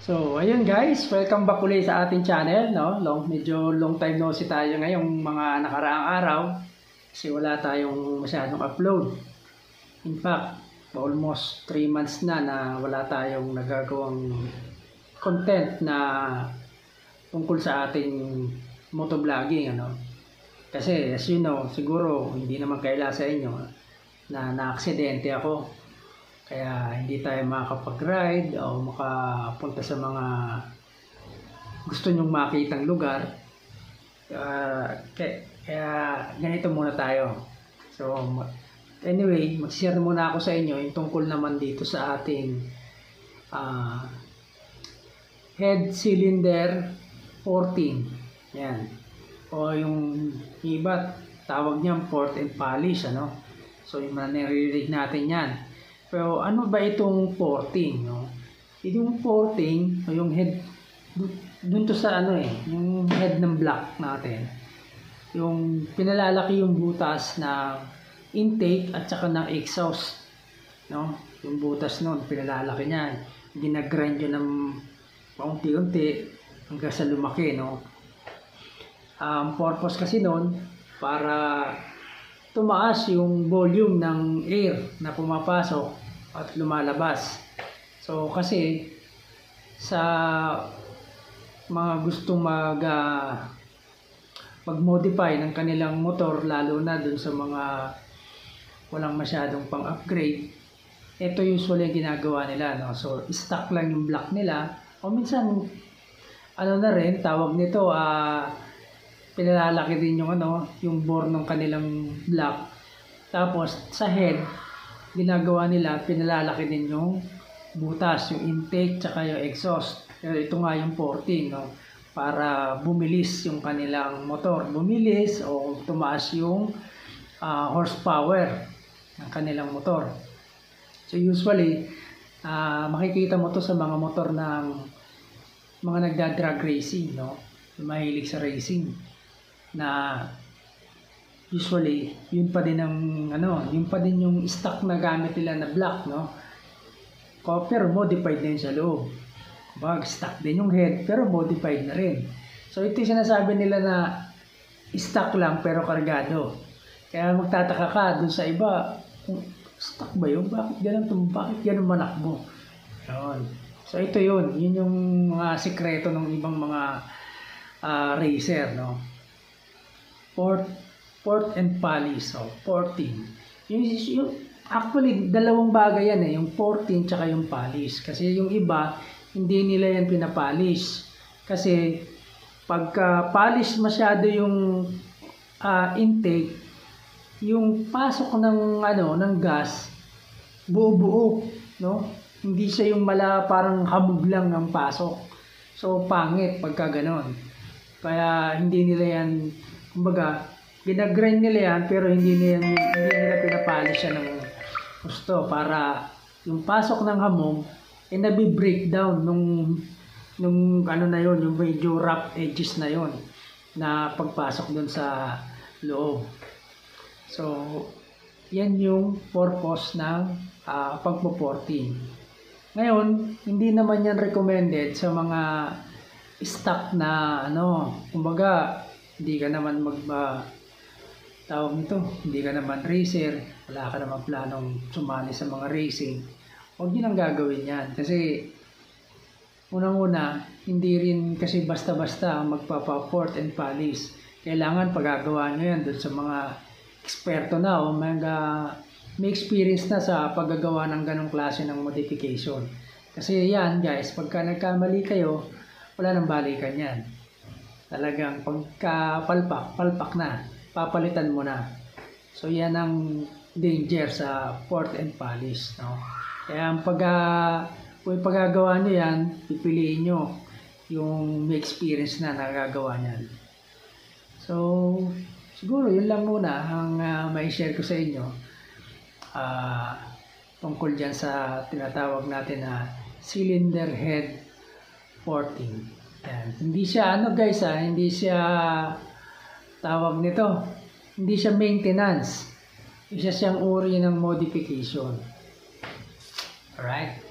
So, ayun guys, welcome back ulit sa ating channel, no? Medyo long time no see tayo ngayong mga nakaraang araw kasi wala tayong masyadong upload. In fact, almost 3 months na wala tayong nagagawang content na tungkol sa ating motovlogging, ano? Kasi as you know, siguro hindi naman kaila sa inyo na na-aksidente ako. Kaya hindi tayo makakapag-ride o makapunta sa mga gusto nyong makitang lugar. Kaya ganito muna tayo. So anyway, mag-share muna ako sa inyo yung tungkol naman dito sa ating head cylinder 14. Yan. O yung iba tawag niyang port and polish, ano? So yung naririnig natin yan. Pero ano ba itong porting, no? Itong porting, yung head, dun to sa ano yung head ng block natin. Yung pinalalaki yung butas na intake at saka ng exhaust, no? Yung butas nun, pinalalaki niya. Ginagrind yun ng paunti-unti hanggang sa lumaki, no? Ang purpose kasi nun, para tumaas yung volume ng air na pumapasok at lumalabas. So kasi sa mga gustong mag-modify ng kanilang motor, lalo na dun sa mga walang masyadong pang-upgrade, ito usually ginagawa nila, no? So stock lang yung block nila, o minsan ano na rin tawag nito, pinalalaki din yung yung bore ng kanilang block. Tapos sa head, ginagawa nila, pinalalaki din yung butas, yung intake tsaka yung exhaust. Pero ito nga yung porting, no? Para bumilis yung kanilang motor, bumilis o tumaas yung horsepower ng kanilang motor. So usually makikita mo to sa mga motor ng mga nagda-drag racing, no? Mahilig sa racing, na usually yun pa din ang yun pa din yung stock na gamit nila na block, no? Pero modified din sa loob. Stock din yung head pero modified na rin. So ito yung sinasabi nila na stock lang pero kargado. Kaya magtataka ka dun sa iba, stock ba yun? Bakit ganun manakbo? Yun. So ito yun yung mga sikreto ng ibang mga racer, no? Port and polish, so porting. Yung actually dalawang bagay yan, yung porting tsaka yung polish. Kasi yung iba hindi nila yan pinapolish. Kasi pagka polish masyado yung intake, yung pasok ng ng gas buo-buo, no? Hindi siya yung parang hamog lang ang pasok. So pangit pagka ganon. Kaya hindi nila yan, kumbaga, ginagrind nila yan pero hindi nila pinapolish siya ng gusto para yung pasok ng hamog nabi-breakdown nung na yon, yung medyo rough edges na yon na pagpasok dun sa loob. So yan yung purpose ng pagpo-porting. Ngayon, hindi naman yan recommended sa mga stock na kumbaga hindi ka naman tawag nito, hindi ka naman racer, wala ka naman planong sumali sa mga racing, huwag nyo nang gagawin yan. Kasi unang-una, hindi rin kasi basta-basta magpapa-port and polish. Kailangan paggagawa nyo yan doon sa mga eksperto na o may experience na sa paggagawa ng ganong klase ng modification. Kasi yan guys, pagka nagkamali kayo, wala nang balikan yan. Talagang palpak na, papalitan mo na. So yan ang danger sa port and polish, no? Kaya kung paggagawa nyo yan, pipiliin nyo yung may experience na nagagawa nyan. So siguro yun lang muna ang may share ko sa inyo tungkol dyan sa tinatawag natin na cylinder head porting. Yan. Hindi siya guys, hindi siya tawag nito, hindi siya maintenance, isa siyang uri ng modification. Alright?